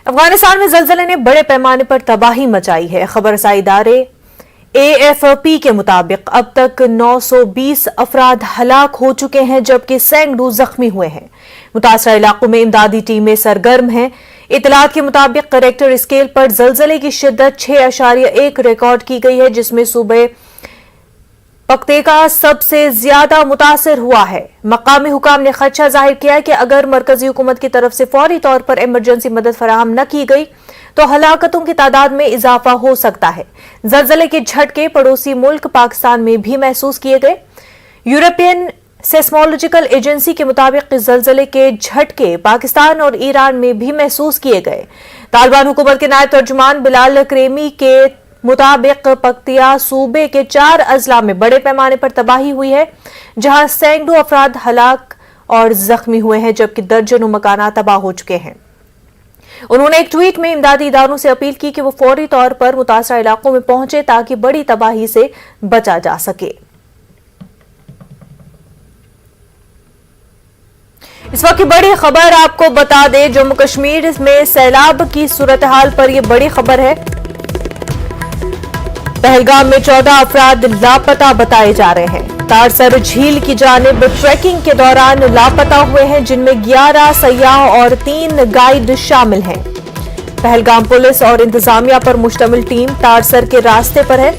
अफगानिस्तान में जलजले ने बड़े पैमाने पर तबाही मचाई है। खबरसाई इदारे AFP के मुताबिक अब तक 920 अफराद हलाक हो चुके हैं, जबकि सैकड़ों जख्मी हुए हैं। मुतासरा इलाकों में इमदादी टीमें सरगर्म हैं। इतलात के मुताबिक रेक्टर स्केल पर जलजले की शिद्दत 6.1 रिकॉर्ड की गई है, जिसमें सूबे पख्तेका सबसे ज्यादा मुतासर हुआ है। मकामी हुकाम ने खदशा जाहिर किया कि अगर मरकजी हुकूमत की तरफ से फौरी तौर पर इमरजेंसी मदद फराहम न की गई तो हलाकतों की तादाद में इजाफा हो सकता है। जलजले के झटके पड़ोसी मुल्क पाकिस्तान में भी महसूस किए गए। यूरोपियन सेस्मोलॉजिकल एजेंसी के मुताबिक जलजले के झटके पाकिस्तान और ईरान में भी महसूस किए गए। तालिबान हुकूमत के नायब तर्जुमान बिलाल क्रेमी के मुताबिक पख्तिया सूबे के 4 अजला में बड़े पैमाने पर तबाही हुई है, जहां सैकड़ों अफराद हलाक और जख्मी हुए हैं, जबकि दर्जनों मकाना तबाह हो चुके हैं। उन्होंने एक ट्वीट में इमदादी इदारों से अपील की कि वो फौरी तौर पर मुतासरा इलाकों में पहुंचे ताकि बड़ी तबाही से बचा जा सके। इस वक्त की बड़ी खबर आपको बता दें, जम्मू कश्मीर में सैलाब की सूरत हाल पर यह बड़ी खबर है। पहलगाम में 14 अफराद लापता बताए जा रहे हैं। तारसर झील की जानिब ट्रैकिंग के दौरान लापता हुए हैं, जिनमें 11 सयाह और 3 गाइड शामिल हैं। पहलगाम पुलिस और इंतजामिया पर मुश्तमिल टीम तारसर के रास्ते पर है।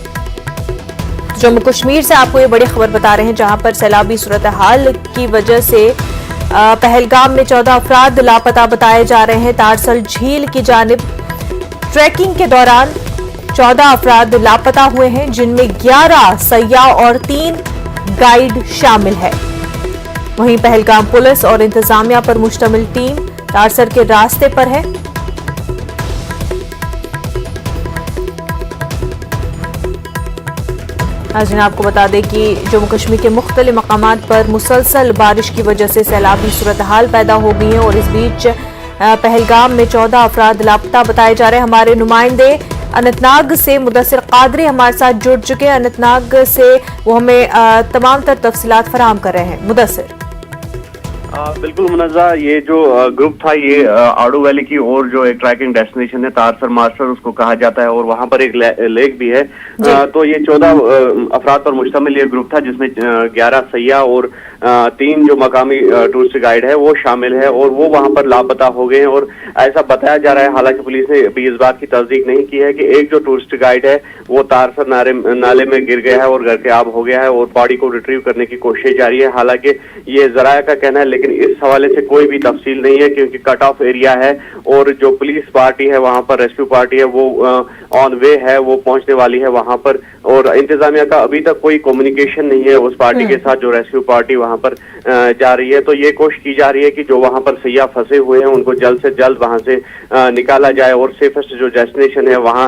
जम्मू कश्मीर से आपको ये बड़ी खबर बता रहे हैं, जहां पर सैलाबी सूरत हाल की वजह से पहलगाम में 14 अफराद लापता बताए जा रहे हैं। तारसर झील की जानिब ट्रैकिंग के दौरान 14 अफराद लापता हुए हैं, जिनमें 11 सयाह और 3 गाइड शामिल है। वहीं पहलगाम पुलिस और इंतजामिया पर मुश्तमिल टीम तारसर के रास्ते पर है। नाज़रीन, आपको बता दें कि जम्मू कश्मीर के मुख्तलिफ मकामात पर मुसलसल बारिश की वजह से सैलाबी सूरत हाल पैदा हो गई है और इस बीच पहलगाम में 14 अफराद लापता बताए जा रहे हैं। हमारे नुमाइंदे अनंतनाग से मुदस्सिर कादरी हमारे साथ जुड़ चुके हैं। अनंतनाग से वो हमें तमाम तर तफसीलात फराहम कर रहे हैं। मुदस्सिर। बिल्कुल मुनज़्ज़ा, ये जो ग्रुप था ये आड़ू वैली की और जो एक ट्रैकिंग डेस्टिनेशन है तारसर मास्टर उसको कहा जाता है और वहां पर एक लेक भी है। तो ये 14 अफराद पर मुश्तमिल ये ग्रुप था, जिसमें 11 सयाह और 3 जो मकामी टूरिस्ट गाइड है वो शामिल है और वो वहां पर लापता हो गए हैं। और ऐसा बताया जा रहा है, हालांकि पुलिस ने अभी इस बात की तस्दीक नहीं की है कि एक जो टूरिस्ट गाइड है वो तारसर नाले में गिर गया है और गर्क-ए-आब हो गया है और बॉडी को रिट्रीव करने की कोशिश जारी है। हालांकि ये जराया का कहना है, लेकिन इस हवाले से कोई भी तफसील नहीं है, क्योंकि कट ऑफ एरिया है और जो पुलिस पार्टी है वहां पर, रेस्क्यू पार्टी है वो ऑन वे है, वो पहुंचने वाली है वहां पर। और इंतजामिया का अभी तक कोई कम्युनिकेशन नहीं है उस पार्टी के साथ जो रेस्क्यू पार्टी वहां पर जा रही है। तो ये कोशिश की जा रही है कि जो वहां पर सयाह फंसे हुए हैं उनको जल्द से जल्द वहां से निकाला जाए और सेफेस्ट जो डेस्टिनेशन है वहां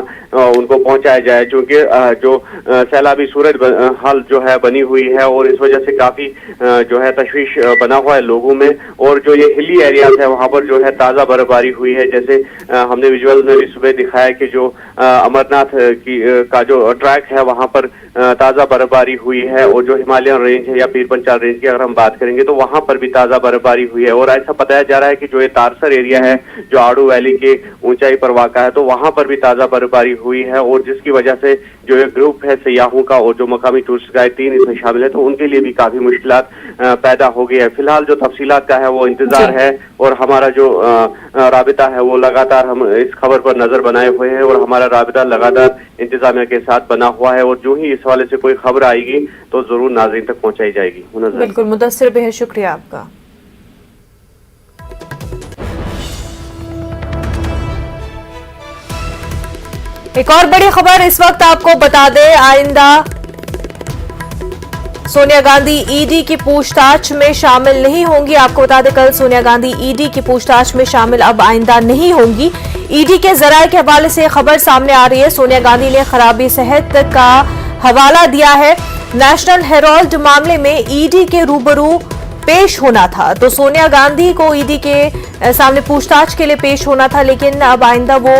उनको पहुंचाया जाए, क्योंकि जो सैलाबी सूरत हाल जो है बनी हुई है और इस वजह से काफी जो है तशवीश बना हुआ है लोगों में। और जो ये हिली एरियाज है वहां पर जो है ताजा बर्फबारी हुई है, जैसे हमने विजुअल में भी सुबह दिखाया कि जो अमरनाथ का जो ट्रैक है वहां पर ताजा बर्फबारी हुई है और जो हिमालयन रेंज है या पीर पंचाल रेंज की अगर हम बात करेंगे तो वहां पर भी ताजा बर्फबारी हुई है। और ऐसा बताया जा रहा है कि जो ये तारसर एरिया है जो आड़ू वैली के ऊंचाई पर वाक़ा है, तो वहां पर भी ताजा बर्फबारी हुई है और जिसकी वजह से जो ये ग्रुप है सयाहों का और जो मकामी टूरिस्ट गाइड 3 इसमें शामिल है, तो उनके लिए भी काफी मुश्किलात पैदा हो गई है। फिलहाल जो तफसीलात का है वो इंतजार है और हमारा जो राबिता है वो लगातार हम इस खबर पर नजर बनाए हुए हैं और हमारा राबिता लगातार इंतजामिया के साथ बना हुआ है और जो ही इस हवाले से कोई खबर आएगी तो जरूर नाज़रीन तक पहुंचाई जाएगी। बिल्कुल मुदस्सिर, बेहद शुक्रिया आपका। एक और बड़ी खबर इस वक्त आपको बता दें, आइंदा सोनिया गांधी ईडी की पूछताछ में शामिल नहीं होंगी। आपको बता दें, कल सोनिया गांधी ईडी की पूछताछ में शामिल अब आइंदा नहीं होंगी। ईडी के जराये के हवाले से खबर सामने आ रही है। सोनिया गांधी ने खराबी सेहत का हवाला दिया है। नेशनल हेराल्ड मामले में ईडी के रूबरू पेश होना था, तो सोनिया गांधी को ईडी के सामने पूछताछ के लिए पेश होना था, लेकिन अब आइंदा वो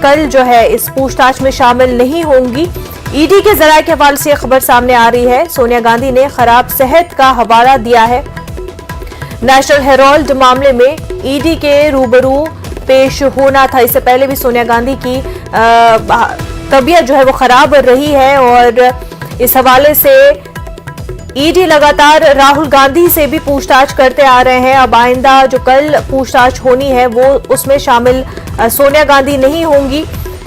कल जो है इस पूछताछ में शामिल नहीं होंगी। ईडी के जराये के हवाले से खबर सामने आ रही है। सोनिया गांधी ने खराब सेहत का हवाला दिया है। नेशनल हेराल्ड मामले में ईडी के रूबरू पेश होना था। इससे पहले भी सोनिया गांधी की तबीयत जो है वो खराब रही है और इस हवाले से ईडी लगातार राहुल गांधी से भी पूछताछ करते आ रहे हैं। अब आइंदा जो कल पूछताछ होनी है वो उसमें शामिल सोनिया गांधी नहीं होंगी।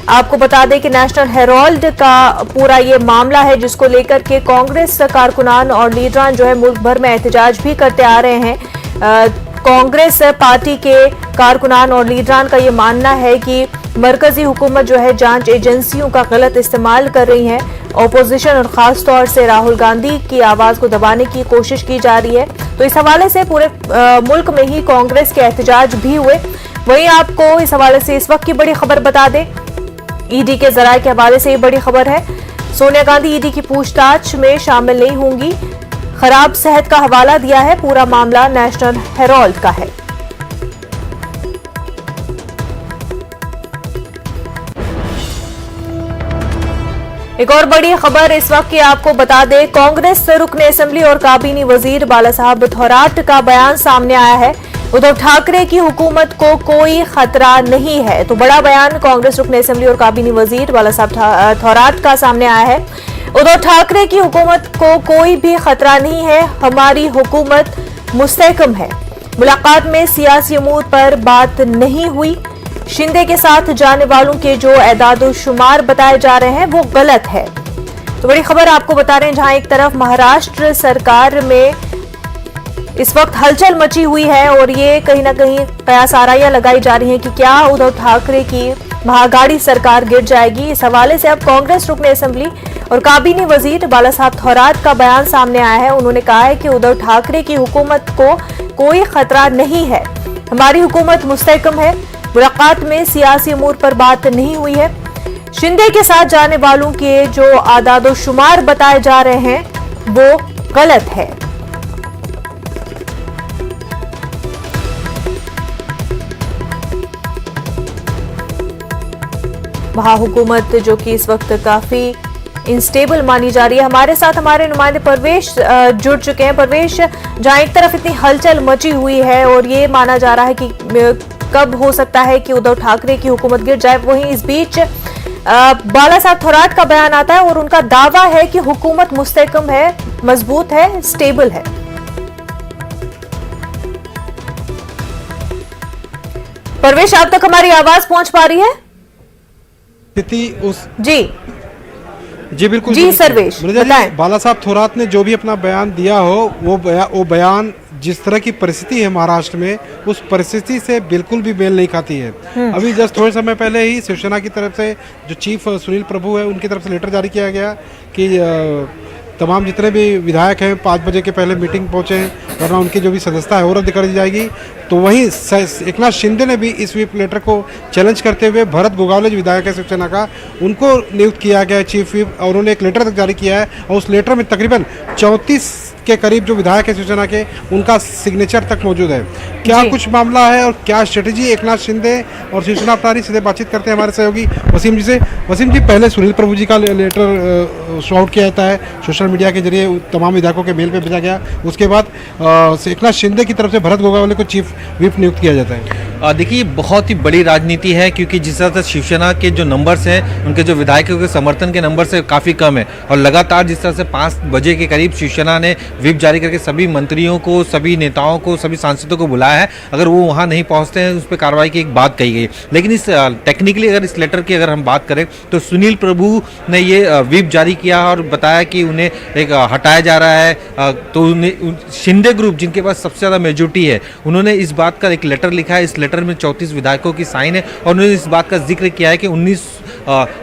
आपको बता दें कि नेशनल हेराल्ड का पूरा ये मामला है जिसको लेकर के कांग्रेस कारकुनान और लीडरान जो है मुल्क भर में एहतजाज भी करते आ रहे हैं। कांग्रेस पार्टी के कारकुनान और लीडरान का ये मानना है कि मरकजी हुकूमत जो है जांच एजेंसियों का गलत इस्तेमाल कर रही है। ऑपोजिशन और खास तौर से राहुल गांधी की आवाज को दबाने की कोशिश की जा रही है। तो इस हवाले से पूरे मुल्क में ही कांग्रेस के एहतजाज भी हुए। वहीं आपको इस हवाले से इस वक्त की बड़ी खबर बता दें, ईडी के जराये के हवाले से ये बड़ी खबर है। सोनिया गांधी ईडी की पूछताछ में शामिल नहीं होंगी। खराब सेहत का हवाला दिया है। पूरा मामला नेशनल हेराल्ड का है। एक और बड़ी खबर इस वक्त की आपको बता दें, कांग्रेस रुकने असेंबली और काबीनी वजीर बाला साहब थोराट का बयान सामने आया है। उद्धव ठाकरे की हुकूमत को कोई खतरा नहीं है। तो बड़ा बयान कांग्रेस रुकने असेंबली और काबीनी वजीर बाला साहब थोराट का सामने आया है। उद्धव ठाकरे की हुकूमत को कोई भी खतरा नहीं है, हमारी हुकूमत मुस्तहकम है। मुलाकात में सियासी अमूर पर बात नहीं हुई। शिंदे के साथ जाने वालों के जो एदाद शुमार बताए जा रहे हैं वो गलत है। तो बड़ी खबर आपको बता रहे हैं, जहां एक तरफ महाराष्ट्र सरकार में इस वक्त हलचल मची हुई है और ये कहीं ना कहीं कयास आराइयां लगाई जा रही हैं कि क्या उद्धव ठाकरे की महागाड़ी सरकार गिर जाएगी। इस हवाले से अब कांग्रेस रुकने असेंबली और काबीनी वजीर बाला साहब थोराट का बयान सामने आया है। उन्होंने कहा है कि उद्धव ठाकरे की हुकूमत को कोई खतरा नहीं है, हमारी हुकूमत मुस्तहकम है। मुलाकात में सियासी अमूर पर बात नहीं हुई है। शिंदे के साथ जाने वालों के जो आदाद शुमार बताए जा रहे हैं वो गलत है। वहां हुकूमत जो कि इस वक्त काफी इंस्टेबल मानी जा रही है। हमारे साथ हमारे नुमाइंदे परवेश जुड़ चुके हैं। परवेश, जहां एक तरफ इतनी हलचल मची हुई है और ये माना जा रहा है कि कब हो सकता है कि उद्धव ठाकरे की हुकूमत गिर जाए, वहीं इस बीच बाला साहब थोराट का बयान आता है और उनका दावा है कि हुकूमत मुस्तहकम है, मजबूत है, स्टेबल है। परवेश, आप तक हमारी आवाज पहुंच पा रही है? जी बिल्कुल जी सर्वेश बताएं। बाला साहब थोराट ने जो भी अपना बयान दिया हो वो बयान जिस तरह की परिस्थिति है महाराष्ट्र में, उस परिस्थिति से बिल्कुल भी मेल नहीं खाती है। अभी जस्ट थोड़े समय पहले ही शिवसेना की तरफ से जो चीफ सुनील प्रभु है उनकी तरफ से लेटर जारी किया गया कि तमाम जितने भी विधायक हैं 5 बजे के पहले मीटिंग पहुंचे, वरना उनकी जो भी सदस्यता है वो रद्द कर दी जाएगी। तो वहीं एकनाथ शिंदे ने भी इस व्हिप लेटर को चैलेंज करते हुए भरत गोगावले जो विधायक है शिवसेना का, उनको नियुक्त किया गया है चीफ व्हिप, और उन्होंने एक लेटर तक जारी किया है और उस लेटर में तकरीबन 34 के करीब जो विधायक है शिवसेना के, उनका सिग्नेचर तक मौजूद है। क्या कुछ मामला है और क्या स्ट्रेटेजी एकनाथ शिंदे और शिवसेना अपना रही, सीधे बातचीत करते हैं हमारे सहयोगी वसीम जी से। वसीम जी, पहले सुनील प्रभु जी का लेटर शॉर्ट किया जाता है, सोशल मीडिया के जरिए तमाम विधायकों के मेल पे भेजा गया। उसके बाद एकनाथ शिंदे की तरफ से भरत गोगावले को चीफ व्हिप नियुक्त किया जाता है। देखिए, बहुत ही बड़ी राजनीति है, क्योंकि जिस तरह से शिवसेना के जो नंबर्स हैं, उनके जो विधायकों के समर्थन के नंबर से काफ़ी कम है, और लगातार जिस तरह से 5 बजे के करीब शिवसेना ने व्हिप जारी करके सभी मंत्रियों को, सभी नेताओं को, सभी सांसदों को बुलाया है। अगर वो वहाँ नहीं पहुँचते हैं, उस पर कार्रवाई की एक बात कही गई। लेकिन इस टेक्निकली अगर इस लेटर की अगर हम बात करें तो सुनील प्रभु ने ये व्हिप जारी किया और बताया कि उन्हें एक हटाया जा रहा है। तो शिंदे ग्रुप, जिनके पास सबसे ज़्यादा मेजोरिटी है, उन्होंने इस बात का एक लेटर लिखा है। इस लेटर में 34 विधायकों की साइन है और उन्होंने इस बात का जिक्र किया है कि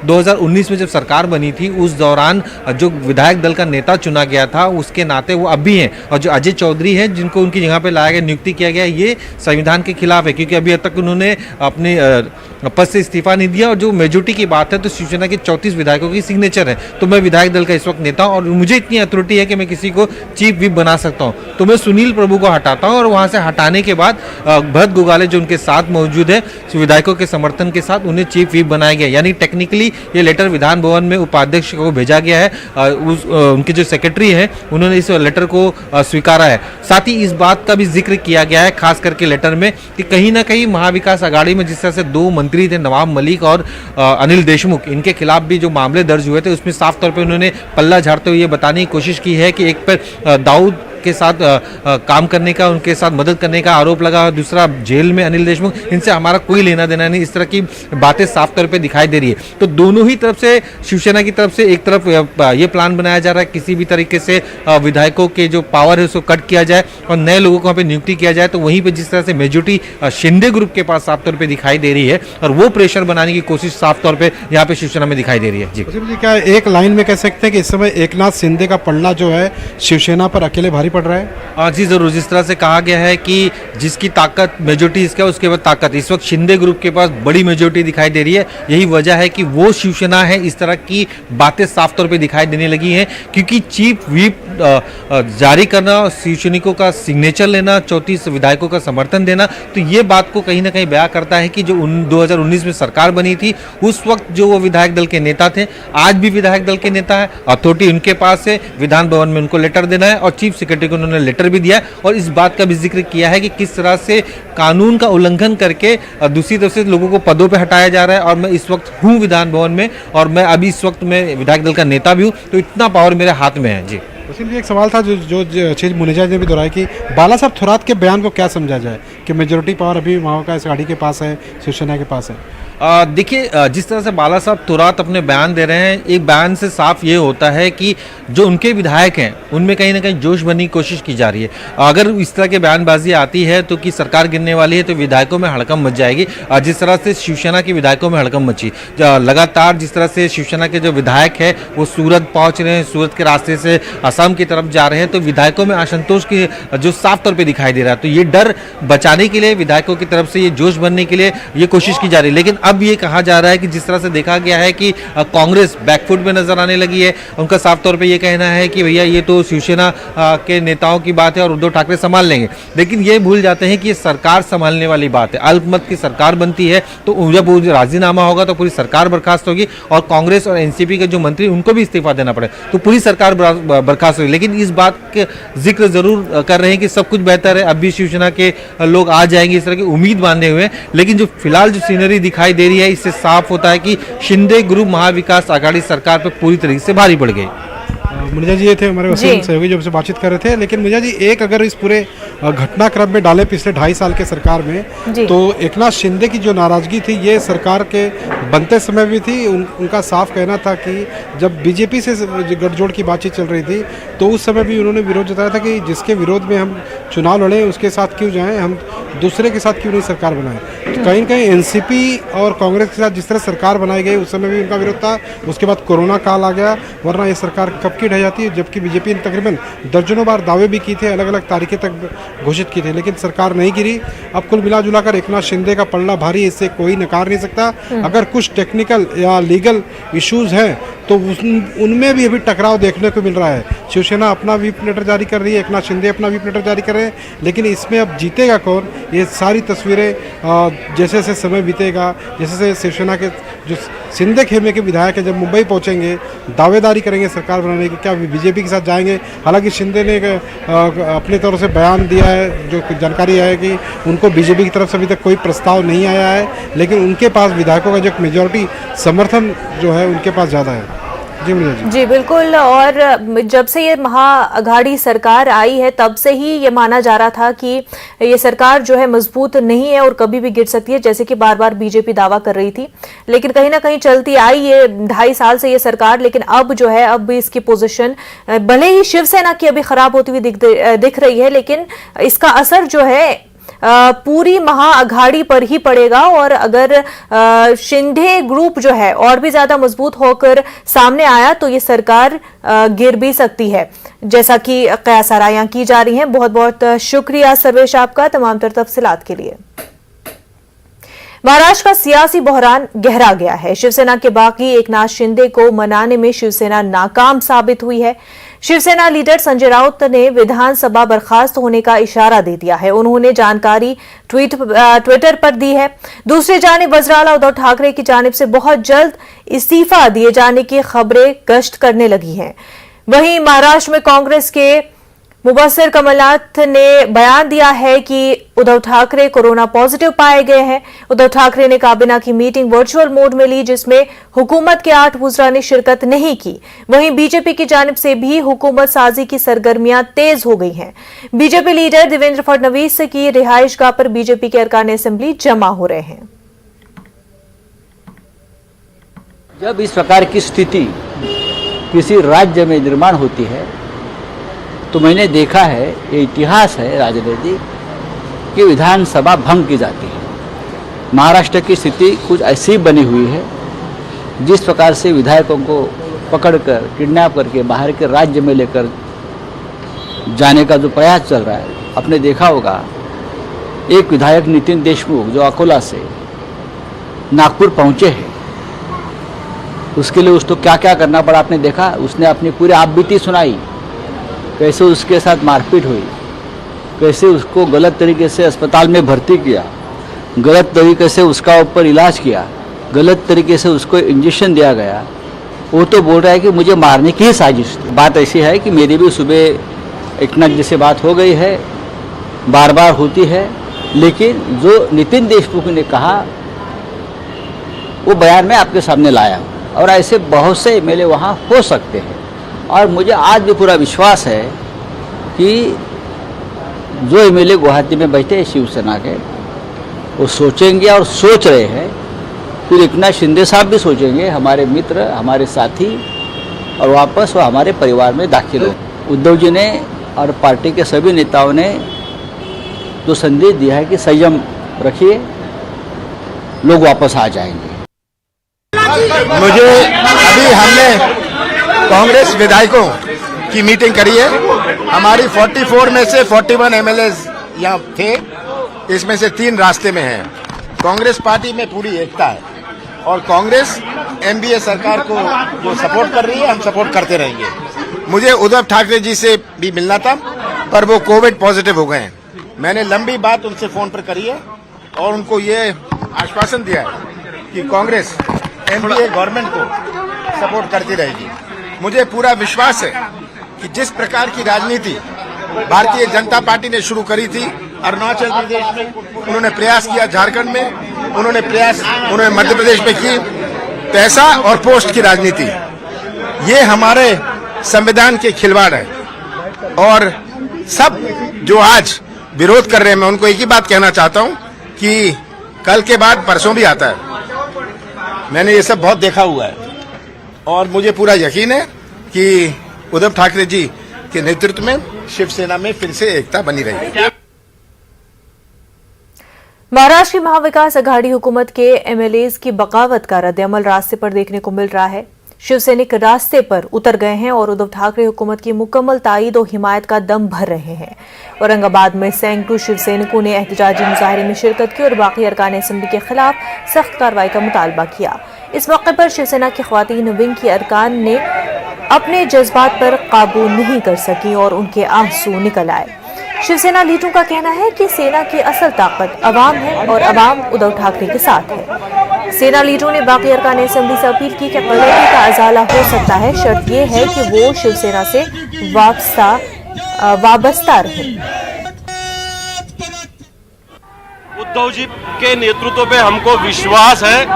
2019 में जब सरकार बनी थी, उस दौरान जो विधायक दल का नेता चुना गया था, उसके नाते वो अब भी हैं, और जो अजय चौधरी हैं, जिनको उनकी जगह पे लाया गया, नियुक्ति किया गया, ये संविधान के खिलाफ है, क्योंकि अभी तक उन्होंने अपने पद से इस्तीफा नहीं दिया। और जो मेजोरिटी की बात है तो शिवसेना के 34 विधायकों की सिग्नेचर है। तो मैं विधायक दल का इस वक्त नेता हूं और मुझे इतनी अथॉरिटी है कि मैं किसी को चीफ व्हिप बना सकता हूं। तो मैं सुनील प्रभु को हटाता हूं और वहां से हटाने के बाद भरत गोगावले जो उनके साथ मौजूद है, विधायकों के समर्थन के साथ, उन्हें चीफ व्हिप बनाया गया। यानी टेक्निकली ये लेटर विधान भवन में उपाध्यक्ष को भेजा गया है। उनके जो सेक्रेटरी हैं उन्होंने इस लेटर को स्वीकारा है। साथ ही इस बात का भी जिक्र किया गया है खास करके लेटर में कि कहीं ना कहीं महाविकास आघाड़ी में जिस तरह से दो मंत्री थे नवाब मलिक और अनिल देशमुख, इनके खिलाफ भी जो मामले दर्ज हुए थे उसमें साफ तौर पर उन्होंने पल्ला झाड़ते हुए ये बताने की कोशिश की है कि एक पर दाऊद के साथ काम करने का, उनके साथ मदद करने का आरोप लगा, दूसरा जेल में अनिल देशमुख, इनसे हमारा कोई लेना देना नहीं, इस तरह की बातें साफ तौर पे दिखाई दे रही है। तो दोनों ही तरफ से, शिवसेना की तरफ से एक तरफ ये प्लान बनाया जा रहा है किसी भी तरीके से विधायकों के जो पावर है उसको कट किया जाए और नए लोगों को वहाँ पे नियुक्ति किया जाए। तो वहीं पे जिस तरह से मेजोरिटी शिंदे ग्रुप के पास साफ तौर पर दिखाई दे रही है और वो प्रेशर बनाने की कोशिश साफ तौर पर यहाँ पे शिवसेना में दिखाई दे रही है। जी क्या एक लाइन में कह सकते हैं कि इस समय एकनाथ शिंदे का पलड़ा जो है शिवसेना पर अकेले भारी पड़ रहा है? जी जरूर, जिस तरह से कहा गया है कि जिसकी ताकत मेजोरिटी इसका उसके बाद ताकत, इस वक्त शिंदे ग्रुप के पास बड़ी मेजोरिटी दिखाई दे रही है। यही वजह है कि वो शिवसेना है, इस तरह की बातें साफ तौर पे दिखाई देने लगी हैं क्योंकि चीफ व्हिप जारी करना, शिवसैनिकों का सिग्नेचर लेना, 34 विधायकों का समर्थन देना, तो ये बात को कहीं ना कहीं बयां करता है कि जो 2019 में सरकार बनी थी उस वक्त जो वो विधायक दल के नेता थे, आज भी विधायक दल के नेता है, अथॉरिटी उनके पास है, विधान भवन में उनको लेटर देना है और चीफ सेक्रेटरी को उन्होंने लेटर भी दिया है और इस बात का भी जिक्र किया है कि किस तरह से कानून का उल्लंघन करके दूसरी तरफ से लोगों को पदों पे हटाया जा रहा है और मैं इस वक्त हूँ विधान भवन में और मैं अभी इस वक्त में विधायक दल का नेता भी हूँ, तो इतना पावर मेरे हाथ में है। जी वसीम जी, एक सवाल था जो चीज़ मुनेजा ने भी दोहराया कि बाला साहब थोरात के बयान को क्या समझा जाए कि मेजोरिटी पावर अभी महाविकास आघाड़ी के पास है, शिवसेना के पास है? देखिए, जिस तरह से बाला साहब तुरात अपने बयान दे रहे हैं, एक बयान से साफ ये होता है कि जो उनके विधायक हैं उनमें कहीं ना कहीं जोश बनने की कोशिश की जा रही है। अगर इस तरह की बयानबाजी आती है तो कि सरकार गिरने वाली है तो विधायकों में हड़कंप मच जाएगी। जिस तरह से शिवसेना के विधायकों में हड़कंप मची, लगातार जिस तरह से शिवसेना के जो विधायक है वो सूरत पहुंच रहे हैं, सूरत के रास्ते से असम की तरफ जा रहे हैं, तो विधायकों में असंतोष की जो साफ तौर पर दिखाई दे रहा है। तो ये डर बचाने के लिए विधायकों की तरफ से ये जोश बनने के लिए ये कोशिश की जा रही है। लेकिन अब ये कहा जा रहा है कि जिस तरह से देखा गया है कि कांग्रेस बैकफुट में नजर आने लगी है, उनका साफ तौर पे ये कहना है कि भैया ये तो शिवसेना के नेताओं की बात है और उद्धव ठाकरे संभाल लेंगे, लेकिन ये भूल जाते हैं कि ये सरकार संभालने वाली बात है। अल्पमत की सरकार बनती है तो जब राजीनामा होगा तो पूरी सरकार बर्खास्त होगी और कांग्रेस और एनसीपी के जो मंत्री उनको भी इस्तीफा देना पड़े तो पूरी सरकार बर्खास्त होगी। लेकिन इस बात के जिक्र जरूर कर रहे हैं कि सब कुछ बेहतर है, अब भी शिवसेना के लोग आ जाएंगे, इस तरह की उम्मीद बांधे हुए हैं। लेकिन जो फिलहाल जो सीनरी दिखाई दे रही है इससे साफ होता है कि शिंदे ग्रुप महाविकास आघाड़ी सरकार पर पूरी तरीके से भारी पड़ गई। मुनिजा जी ये थे हमारे वसीम सहयोगी जो हमसे बातचीत कर रहे थे। लेकिन मुनिजा जी, एक अगर इस पूरे घटनाक्रम में डाले पिछले 2.5 साल के सरकार में, तो एकनाथ शिंदे की जो नाराजगी थी ये सरकार के बनते समय भी थी। उनका साफ कहना था कि जब बीजेपी से गठजोड़ की बातचीत चल रही थी तो उस समय भी उन्होंने विरोध जताया था कि जिसके विरोध में हम चुनाव लड़े उसके साथ क्यों जाएं, हम दूसरे के साथ क्यों नहीं सरकार बनाएं। तो कहीं न कहीं एनसीपी और कांग्रेस के साथ जिस तरह सरकार बनाई गई उस समय भी उनका विरोध था। उसके बाद कोरोना काल आ गया, वरना ये सरकार कब की ढह जाती है। जबकि बीजेपी ने तकरीबन दर्जनों बार दावे भी किए थे, अलग अलग तारीखें तक घोषित किए थे, लेकिन सरकार नहीं गिरी। अब कुल मिला जुलाकर एकनाथ शिंदे का पलड़ा भारी, इससे कोई नकार नहीं सकता। अगर कुछ टेक्निकल या लीगल इश्यूज हैं तो उनमें भी अभी टकराव देखने को मिल रहा है। शिवसेना अपना व्हिप लेटर जारी कर रही है, एकनाथ शिंदे अपना व्हिप लेटर जारी कर रहे हैं, लेकिन इसमें अब जीतेगा कौन, ये सारी तस्वीरें जैसे जैसे समय बीतेगा, जैसे जैसे शिवसेना के जो शिंदे खेमे के विधायक हैं जब मुंबई पहुंचेंगे, दावेदारी करेंगे सरकार बनाने की, क्या बीजेपी के साथ जाएंगे। हालांकि शिंदे ने अपनी तरफ से बयान दिया है, जो जानकारी है कि उनको बीजेपी की तरफ से अभी तक कोई प्रस्ताव नहीं आया है, लेकिन उनके पास विधायकों का जो मेजॉरिटी समर्थन जो है उनके पास ज़्यादा है। जी बिल्कुल। और जब से ये महाअघाड़ी सरकार आई है तब से ही ये माना जा रहा था कि ये सरकार जो है मजबूत नहीं है और कभी भी गिर सकती है, जैसे कि बार बार बीजेपी दावा कर रही थी। लेकिन कहीं ना कहीं चलती आई ये 2.5 साल से ये सरकार, लेकिन अब जो है अब भी इसकी पोजीशन भले ही शिवसेना की अभी खराब होती हुई दिख रही है, लेकिन इसका असर जो है पूरी महाअघाड़ी पर ही पड़ेगा। और अगर शिंदे ग्रुप जो है और भी ज्यादा मजबूत होकर सामने आया तो ये सरकार गिर भी सकती है, जैसा कि कयास आरायां की जा रही हैं। बहुत बहुत शुक्रिया सर्वेश आपका तमाम तर तफसीलात के लिए। महाराष्ट्र का सियासी बहरान गहरा गया है। शिवसेना के बागी एकनाथ शिंदे को मनाने में शिवसेना नाकाम साबित हुई है। शिवसेना लीडर संजय राउत ने विधानसभा बर्खास्त होने का इशारा दे दिया है। उन्होंने जानकारी ट्विटर पर दी है। दूसरी जानिब वज़ीर-ए-आला उद्धव ठाकरे की जानिब से बहुत जल्द इस्तीफा दिए जाने की खबरें गश्त करने लगी हैं। वहीं महाराष्ट्र में कांग्रेस के मुबस्सिर कमलनाथ ने बयान दिया है कि उद्धव ठाकरे कोरोना पॉजिटिव पाए गए हैं। उद्धव ठाकरे ने काबीना की मीटिंग वर्चुअल मोड में ली, जिसमें हुकूमत के 8 वुज़रा ने शिरकत नहीं की। वहीं बीजेपी की जानिब से भी हुकूमत साजी की सरगर्मियां तेज हो गई हैं। बीजेपी लीडर देवेंद्र फडणवीस की रिहाइशगाह पर बीजेपी के अरकान असेंबली जमा हो रहे हैं। जब इस प्रकार की स्थिति किसी राज्य में निर्माण होती है तो मैंने देखा है, ये इतिहास है राजनीति कि विधानसभा भंग की जाती है। महाराष्ट्र की स्थिति कुछ ऐसी बनी हुई है, जिस प्रकार से विधायकों को पकड़कर किडनैप करके बाहर के राज्य में लेकर जाने का जो प्रयास चल रहा है, आपने देखा होगा एक विधायक नितिन देशमुख जो अकोला से नागपुर पहुंचे हैं, उसके लिए उसको क्या क्या करना पड़ा आपने देखा। उसने अपनी पूरी आपबीती सुनाई, कैसे उसके साथ मारपीट हुई, कैसे उसको गलत तरीके से अस्पताल में भर्ती किया, गलत तरीके से उसका ऊपर इलाज किया, गलत तरीके से उसको इंजेक्शन दिया गया। वो तो बोल रहा है कि मुझे मारने की ही साजिश थी। बात ऐसी है कि मेरी भी सुबह एक न जैसे बात हो गई है, बार बार होती है, लेकिन जो नितिन देशमुख ने कहा वो बयान में आपके सामने लाया और ऐसे बहुत से एमएलए वहाँ हो सकते हैं। और मुझे आज भी पूरा विश्वास है कि जो एमएलए गुवाहाटी में बैठे हैं शिवसेना के, वो सोचेंगे और सोच रहे हैं। फिर एकनाथ शिंदे साहब भी सोचेंगे, हमारे मित्र, हमारे साथी, और वापस वो हमारे परिवार में दाखिल हो। उद्धव जी ने और पार्टी के सभी नेताओं ने जो संदेश दिया है कि संयम रखिए, लोग वापस आ जाएंगे। मुझे अभी हमने कांग्रेस विधायकों की मीटिंग करी है। हमारी 44 में से 41 एमएलए यहाँ थे, इसमें से 3 रास्ते में हैं। कांग्रेस पार्टी में पूरी एकता है और कांग्रेस एनडीए सरकार को जो सपोर्ट कर रही है, हम सपोर्ट करते रहेंगे। मुझे उद्धव ठाकरे जी से भी मिलना था, पर वो कोविड पॉजिटिव हो गए हैं। मैंने लंबी बात उनसे फोन पर करी है और उनको ये आश्वासन दिया है कि कांग्रेस एनडीए गवर्नमेंट को सपोर्ट करती रहेगी। मुझे पूरा विश्वास है कि जिस प्रकार की राजनीति भारतीय जनता पार्टी ने शुरू करी थी अरुणाचल प्रदेश में, उन्होंने प्रयास किया झारखंड में, उन्होंने मध्य प्रदेश में की, पैसा और पोस्ट की राजनीति, ये हमारे संविधान के खिलवाड़ है। और सब जो आज विरोध कर रहे हैं, मैं उनको एक ही बात कहना चाहता हूं कि कल के बाद परसों भी आता है। मैंने ये सब बहुत देखा हुआ है और मुझे पूरा यकीन है कि उद्धव ठाकरे जी के नेतृत्व में शिवसेना में फिर से एकता बनी रहेगी। महाराष्ट्र की महाविकास अघाड़ी हुकूमत के एमएलएज की बगावत का रद्द-ए-अमल रास्ते पर देखने को मिल रहा है। शिवसैनिक रास्ते पर उतर गए हैं और उद्धव ठाकरे हुकूमत की मुकम्मल ताईद और हिमायत का दम भर रहे हैं। औरंगाबाद में सैकड़ों शिवसैनिकों ने एहतजाजी मुजाहरे में शिरकत की और बाकी अरकान असेंबली के खिलाफ सख्त कार्रवाई का मुतालबा किया। इस मौके पर शिवसेना की ख्वातीन विंग की अरकान ने अपने जज्बात पर काबू नहीं कर सकी और उनके आंसू निकल आए। शिवसेना लीडरों का कहना है कि सेना की असल ताकत अवाम है और अवाम उद्धव ठाकरे के साथ है। सेना लीडरों ने बाकी अरकान असेंबली से अपील की कि कलगी का अजाला हो सकता है, शर्त यह है कि वो शिवसेना से वाबस्ता रहे। उद्धव जी के नेतृत्व पे हमको विश्वास है।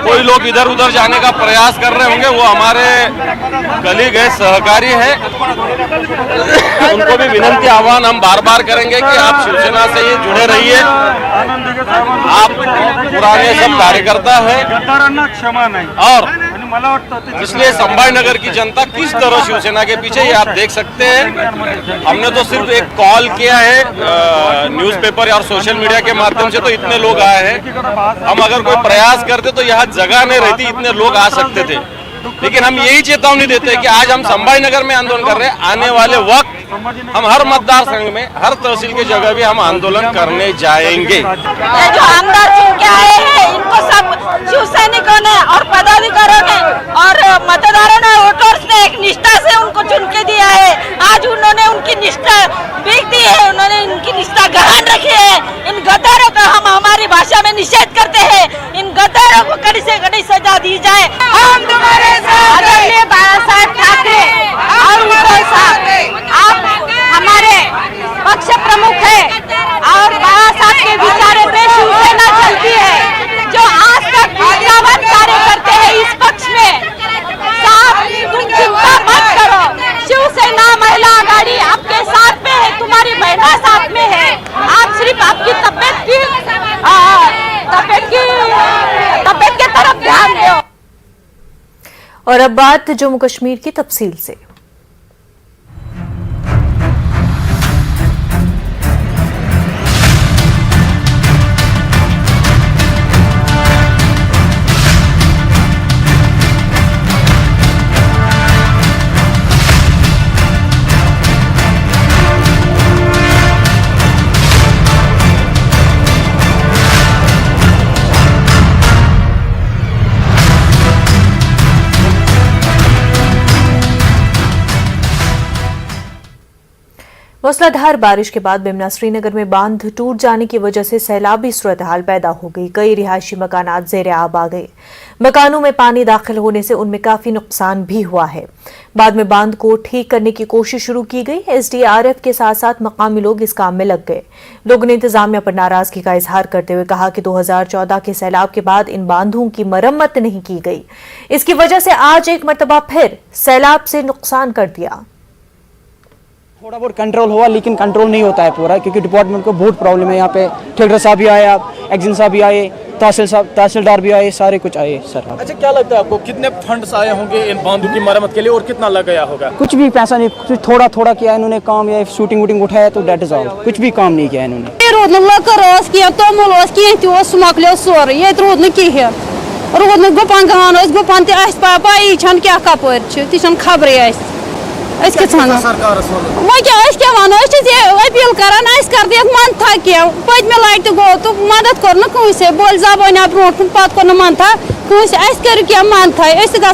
कोई लोग इधर उधर जाने का प्रयास कर रहे होंगे, वो हमारे कलीग है, सहकारी है। उनको भी विनंती आह्वान हम बार बार करेंगे कि आप शिवसेना से ही जुड़े रहिए। आप पुराने सब कार्यकर्ता हैं और इसलिए संभाजीनगर की जनता किस तरह शिवसेना के पीछे, ये आप देख सकते हैं। हमने तो सिर्फ एक कॉल किया है न्यूज़पेपर और सोशल मीडिया के माध्यम से, तो इतने लोग आए हैं। हम अगर कोई प्रयास करते तो यहाँ जगह नहीं रहती, इतने लोग आ सकते थे। लेकिन हम यही चेतावनी देते हैं कि आज हम संभाजीनगर में आंदोलन कर रहे हैं, आने वाले वक्त हम हर मतदार संघ में, हर तहसील की जगह भी हम आंदोलन करने जाएंगे। जो आमदार चुन के आए हैं, इनको सब शिवसैनिकों ने और पदाधिकारियों ने और मतदारों ने, वोटर्स ने एक निष्ठा से उनको चुन के निषेध करते हैं। इन गद्दारों को कड़ी से कड़ी सजा दी जाए। हम तुम्हारे साथ आदरणीय बाला साहब ठाकरे और उद्धव साहब, आप हमारे पक्ष प्रमुख है और बाला साहब के विचारों पे शिवसेना चलती है। जो आज तक निष्ठावान कार्य करते हैं इस पक्ष में, साहब तुम चिंता मत करो, शिवसेना महिला आघाड़ी आपके साथ में है, तुम्हारी महिला साथ में है। आप सिर्फ आपकी तबियत के तरफ ध्यान दो। और अब बात जम्मू कश्मीर की तफसील से। मूसलाधार बारिश के बाद बिमना श्रीनगर में बांध टूट जाने की वजह से सैलाबी सूरत हाल पैदा हो गई। कई रिहायशी मकानात ज़ेरे आब आ गए। मकानों में पानी दाखिल होने से उनमें काफी नुकसान भी हुआ है। बाद में बांध को ठीक करने की कोशिश शुरू की गई। एसडीआरएफ के साथ साथ मकामी लोग इस काम में लग गए। लोगों ने इंतजामिया पर नाराजगी का इजहार करते हुए कहा कि 2014 के सैलाब के बाद इन बांधों की मरम्मत नहीं की गई। इसकी वजह से आज एक मरतबा फिर सैलाब से नुकसान कर दिया। थोड़ा बहुत कंट्रोल हुआ लेकिन कंट्रोल नहीं होता है पूरा, क्योंकि डिपार्टमेंट को बहुत प्रॉब्लम है। यहाँ पे ठेकेदार साहब भी आए, एक्जिन साहब भी आए, तहसीलदार भी आए, सारे कुछ आए सर। अच्छा, क्या लगता है आपको कितने फंड्स आए होंगे इन बांधों की मरम्मत के लिए और कितना लग गया होगा? कुछ भी पैसा नहीं, थोड़ा थोड़ा किया इन्होंने काम, या शूटिंग वूटिंग उठाया तो डेट इज ऑल, कुछ भी काम नहीं किया इन्होंने। रोड लकर तोमुल मोकलो सोर ये रोद कहें रोद गुपान गहान गुपान पाई क्या कपर ती खबरें वो क्या वनो अपील करान कर दिख मंथा कह पतमे लटि गो तो मदद कोर न बोल जबान ब्रो पत कोर मंथा कर मंथा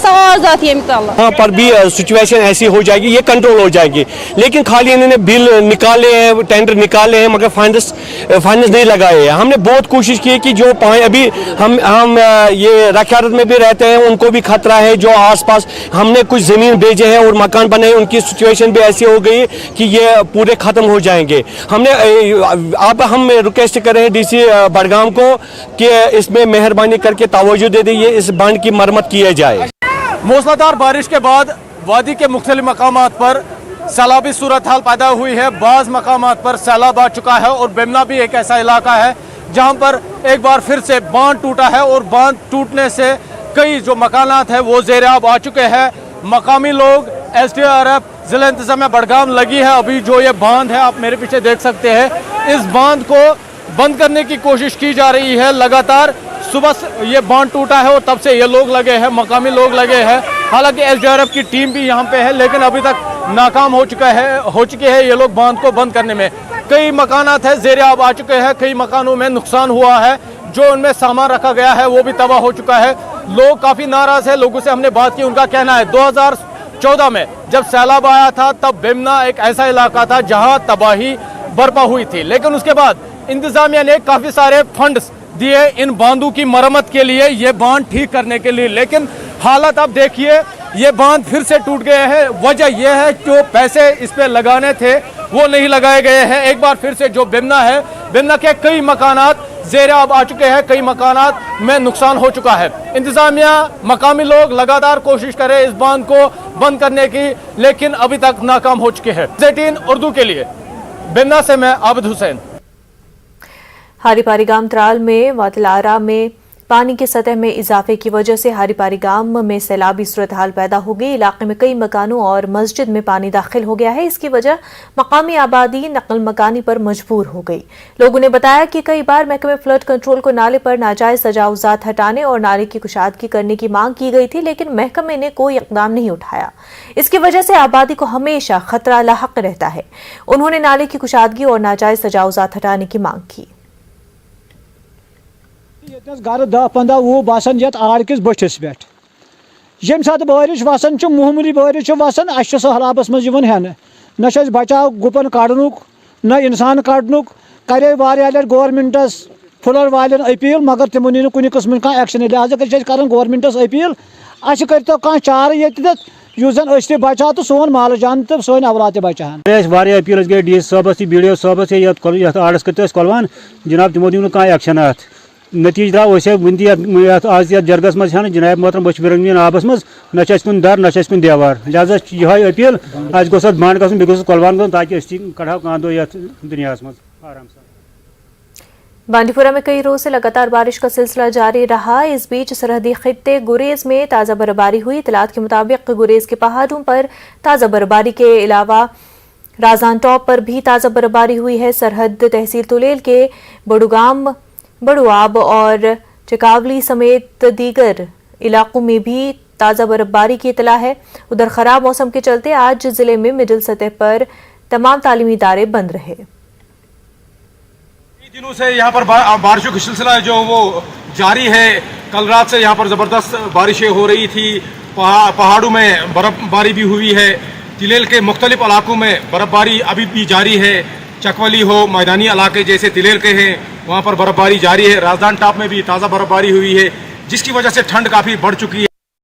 आजाद ये हाँ पर भी सिचुएशन ऐसी हो जाएगी, ये कंट्रोल हो जाएगी। लेकिन खाली इन्होंने बिल निकाले हैं, टेंडर निकाले हैं, मगर फंड्स नहीं लगाए हैं। हमने बहुत कोशिश की कि जो पाए अभी हम ये रखियारत में भी रहते हैं, उनको भी खतरा है। जो आसपास हमने कुछ ज़मीन भेजे हैं और मकान बनाए, उनकी सिचुएशन भी ऐसी हो गई कि ये पूरे ख़त्म हो जाएंगे। हमने अब हम रिक्वेस्ट कर रहे हैं डीसी बडगाम को कि इसमें मेहरबानी करके तवज्जो दे दीजिए, इस बांध की मरम्मत किया जाए। मूसलाधार बारिश के बाद वादी के मुख्तलिफ मकामात पर सैलाबी सूरत हाल पैदा हुई है। बाज़ मकामात पर सैलाब आ चुका है और बिमना भी एक ऐसा इलाका है जहां पर एक बार फिर से बांध टूटा है और बांध टूटने से कई जो मकानात है वो ज़ेरे आब आ चुके हैं। मकामी लोग, एसडीआरएफ, जिला इंतजामिया बडगाम लगी है। अभी जो ये बांध है आप मेरे पीछे देख सकते हैं, इस बांध को बंद करने की कोशिश की जा रही है। लगातार सुबह ये बांध टूटा है और तब से ये लोग लगे हैं, मकामी लोग लगे हैं। हालांकि एसडीआरएफ की टीम भी यहाँ पे है, लेकिन अभी तक नाकाम हो चुके हैं ये लोग बांध को बंद करने में। कई मकानात है ज़ेरे आब आ चुके हैं, कई मकानों में नुकसान हुआ है, जो उनमें सामान रखा गया है वो भी तबाह हो चुका है। लोग काफ़ी नाराज है। लोगों से हमने बात की, उनका कहना है 2014 में जब सैलाब आया था तब बिमना एक ऐसा इलाका था जहाँ तबाही बर्पा हुई थी, लेकिन उसके बाद इंतजामिया ने काफ़ी सारे फंड्स दिए इन बांधों की मरम्मत के लिए, ये बांध ठीक करने के लिए। लेकिन हालत अब देखिए, ये बांध फिर से टूट गए हैं। वजह यह है जो पैसे इस पे लगाने थे वो नहीं लगाए गए हैं। एक बार फिर से जो बिमना है, बिमना के कई मकानात ज़ेरे आब आ चुके हैं, कई मकानात में नुकसान हो चुका है। इंतजामिया, मकामी लोग लगातार कोशिश करें इस बांध को बंद करने की, लेकिन अभी तक नाकाम हो चुके हैं। Z18 उर्दू के लिए बिमना से मैं आबिद हुसैन। हारीपारी गांव त्राल में वातलारा में पानी की सतह में इजाफे की वजह से हारीपारी गांव में सैलाबी सूरत हाल पैदा हो गई। इलाके में कई मकानों और मस्जिद में पानी दाखिल हो गया है। इसकी वजह मकामी आबादी नकल मकानी पर मजबूर हो गई। लोगों ने बताया कि कई बार महकमे फ्लड कंट्रोल को नाले पर नाजायज तजावुजात हटाने और नाले की कुशादगी करने की मांग की गई थी, लेकिन महकमे ने कोई इकदाम नहीं उठाया। इसकी वजह से आबादी को हमेशा खतरा लाहक रहता है। उन्होंने नाले की कुशादगी और नाजायज तजावुजात हटाने की मांग की। घर 10-15 वो बसान ये आड़ किस बठिस पे यम सात बारिश वसान मामूली बारिश वसान सहलाबस मज हेन न बचाव गुपन कड़नुक न इंसान कड़नुक करे वारिया लट गवर्नमेंटस फ्लड वालन अपील मगर तिमो नी कुछ किस्म का एक्शन लिहाजा कर गवर्नमेंटस अपील अस करो कह चार ये युस जन बचा तो सोन माल जान तो सोन औलाद बचान अपील गई डी साहबस डी साहबस आर्डस कर कलवान जनाब तिमो दी कह एक्शन अत नतीज द्राव वन आज जरगस मज जनाब मोहतरम बह रंगीन आबस मज न कुन दर न कुन देवार लिहाजा यह अपील अस गोस बंद गन बे कलवान गन ताकि कढ़ो कांदो ये दुनिया मज आराम से। बांडीपुरा में कई रोज से लगातार बारिश का सिलसिला जारी रहा। इस बीच सरहदी खित्ते गुरेज में ताज़ा बर्फबारी हुई। इतलात के मुताबिक गुरेज के पहाड़ों पर ताज़ा बर्फबारी के अलावा राजान टॉप पर भी ताज़ा बर्फबारी हुई है। सरहद तहसील तुलेल के बड़ुगाम, बड़ुआब और चकावली समेत दीगर इलाकों में भी ताज़ा बर्फबारी की इतला है। उधर खराब मौसम के चलते आज जिले में मिडिल सतह पर तमाम तालीमी इदारे बंद रहे। दिनों से यहाँ पर बारिशों का सिलसिला जो वो जारी है। कल रात से यहाँ पर ज़बरदस्त बारिशें हो रही थी। पहाड़ों में बर्फबारी भी हुई है। तिलेल के मुख्तलिफ इलाकों में बर्फबारी अभी भी जारी है। चकवली हो, मैदानी इलाके जैसे तिलेल के हैं, वहाँ पर बर्फबारी जारी है। राजधान टॉप में भी ताज़ा बर्फबारी हुई है, जिसकी वजह से ठंड काफ़ी बढ़ चुकी है।